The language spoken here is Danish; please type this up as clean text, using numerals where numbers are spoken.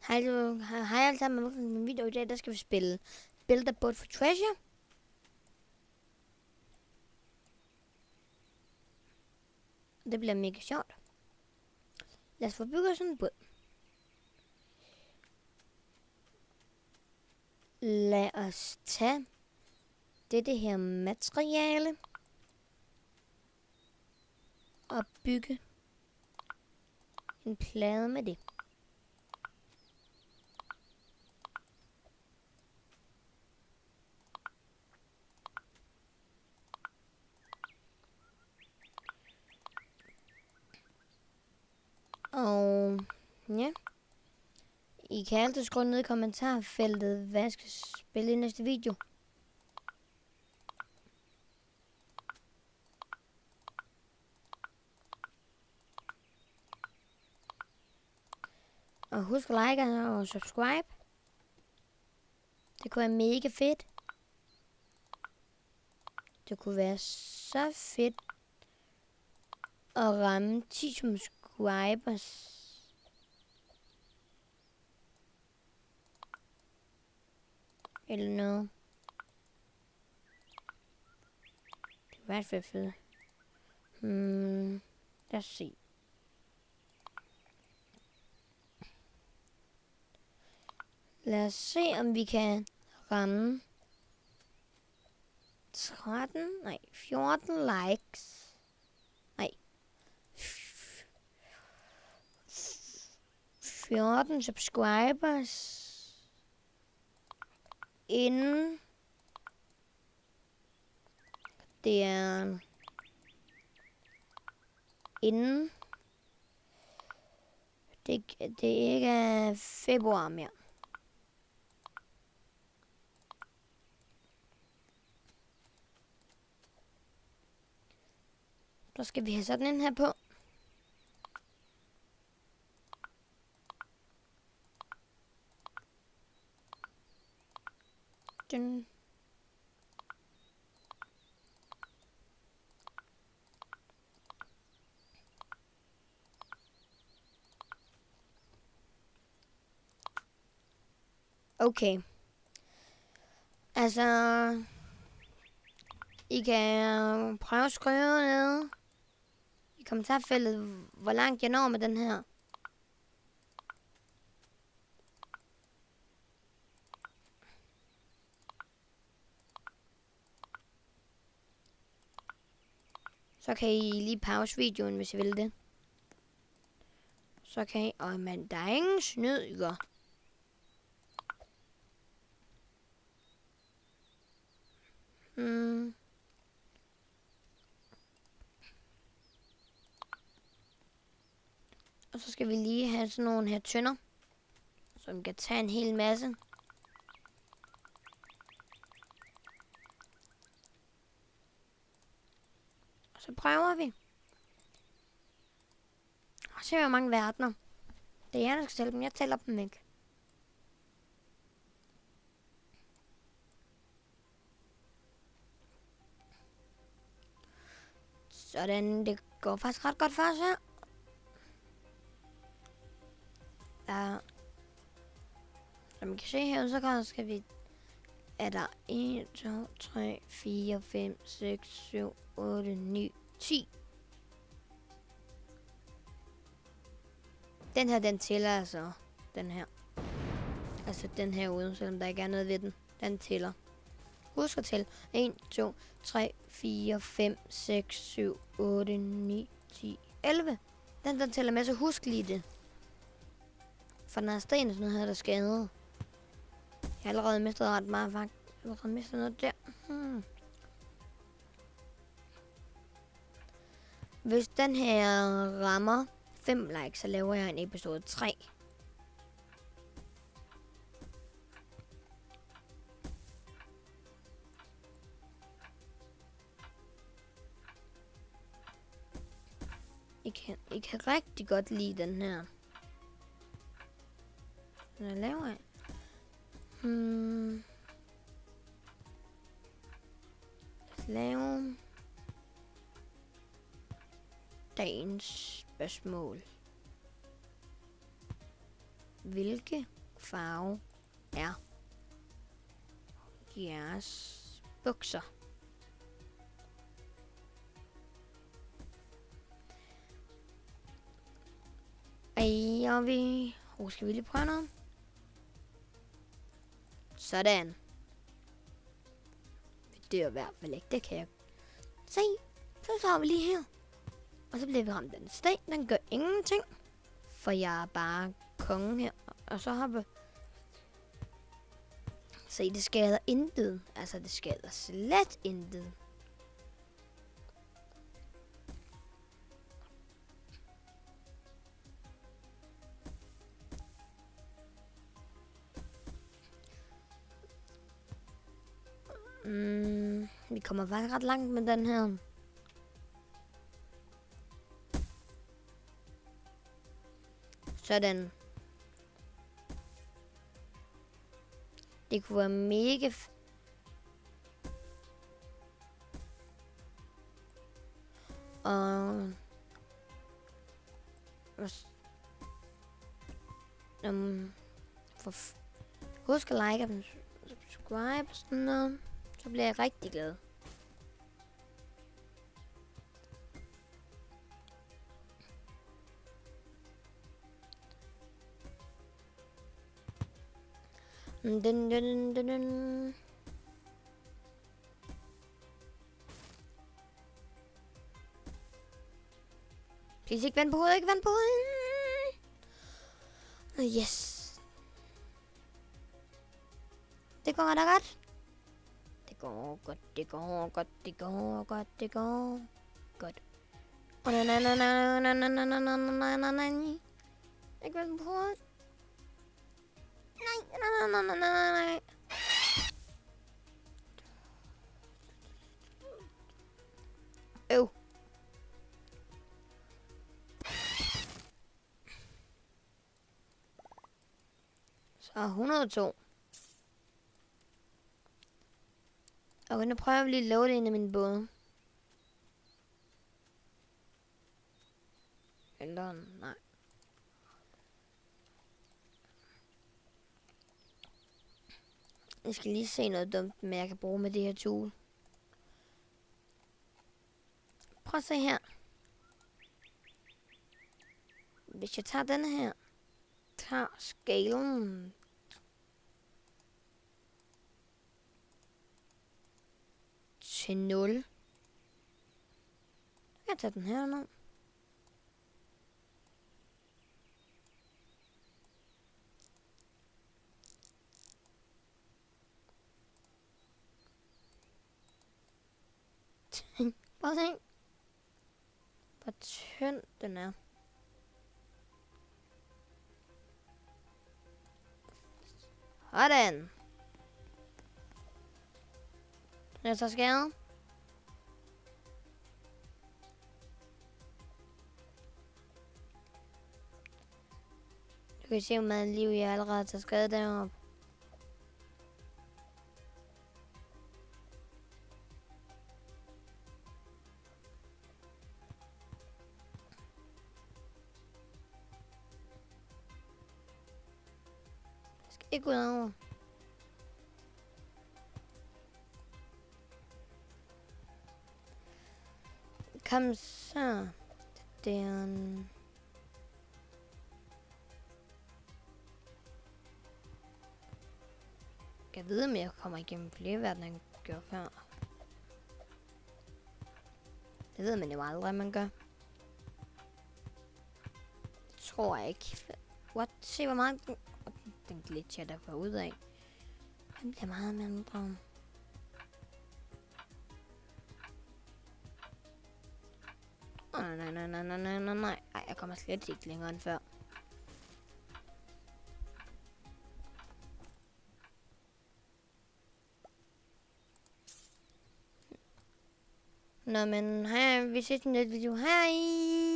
Hej alle sammen, med en video i dag, der skal vi spille Build a Boat for Treasure. Det bliver mega sjovt. Lad os få bygget sådan en båd. Lad os tage dette her materiale og bygge en plade med det. Og ja, I kan altid skrive ned i kommentarfeltet, hvad jeg skal spille i næste video. Og husk at like og subscribe. Det kunne være mega fedt. Det kunne være så fedt at ramme 10 subscribers. Eller noget. Det var faktisk fedt. Lad os se. Lad os se, om vi kan ramme 14 likes. Nej. 14 subscribers. Inden det er det ikke er februar mere. Så skal vi have sådan en her på. Den. Okay. Altså, I kan prøve at skrive ned i kommentarfeltet, hvor langt jeg når med den her. Så kan I lige pause videoen, hvis I vil det. Så kan I... men der er ingen snyd, ikke? Og så skal vi lige have sådan nogle her tønder, som kan tage en hel masse. Og så prøver vi. Og se hvor mange verdener. Det er jeg, der skal tælle dem. Jeg tæller dem ikke. Sådan, det går faktisk ret godt for os her. Som I kan se her, så skal vi... Er der 1, 2, 3, 4, 5, 6, 7, 8, 9, 10. Den her, den tæller altså. Den her. Altså den her ude, selvom der ikke er noget ved den. Den tæller. Husk at tælle. 1, 2, 3, 4, 5, 6, 7, 8, 9, 10, 11. Den tæller med, så husk lige det. For den er sten og sådan noget her, der skadet. Jeg har allerede mistet ret meget, faktisk. Jeg har allerede mistet noget der. Hvis den her rammer 5 likes, så laver jeg en episode 3. I kan rigtig godt lide den her. Hvad laver jeg? Lave dagens spørgsmål. Hvilke farve er jeres bukser? Ej, og vi... skal vi lige prøve noget? Sådan. Det er i hvert fald ikke, det kan jeg se. Så tager vi lige her. Og så bliver vi ramt den sten. Den gør ingenting. For jeg er bare kongen her. Og så har vi... Se, det skader intet. Altså, det skader slet intet. Vi kommer faktisk ret langt med den her. Sådan. Det kunne være mega og husk at like og subscribe og sådan noget. Så bliver jeg rigtig glad. Please, ikke vand på hovedet, ikke vand på hovedet. Yes. Det går da godt. Det går godt, det går godt, det går godt, det går godt. Nej. Ikke vand på hovedet. Nej. Øv. Så 102. Og nu prøver vi lige at lave det ind i min båd. Eller nej. Jeg skal lige se noget dumt, men jeg kan bruge med det her tool. Prøv at se her. Hvis jeg tager denne her, tager skalen til 0. Jeg kan tage den her nu. Bare se. Hvor tynd den er. Sådan. Den er så skæret. Du kan se, hvor meget liv jeg allerede tager skade deroppe. Jeg skal ikke ud over. Kom så. Den. Jeg ved, om jeg kommer igennem flere verdener, end jeg gjorde før. Det ved man jo aldrig, man gør. Det tror jeg ikke. What? Se, hvor meget den glitcher der får ud af. Den bliver meget mindre. Nej. Ej, jeg kommer slet ikke længere end før. Nå, men hej, vi ses i en video. Hej!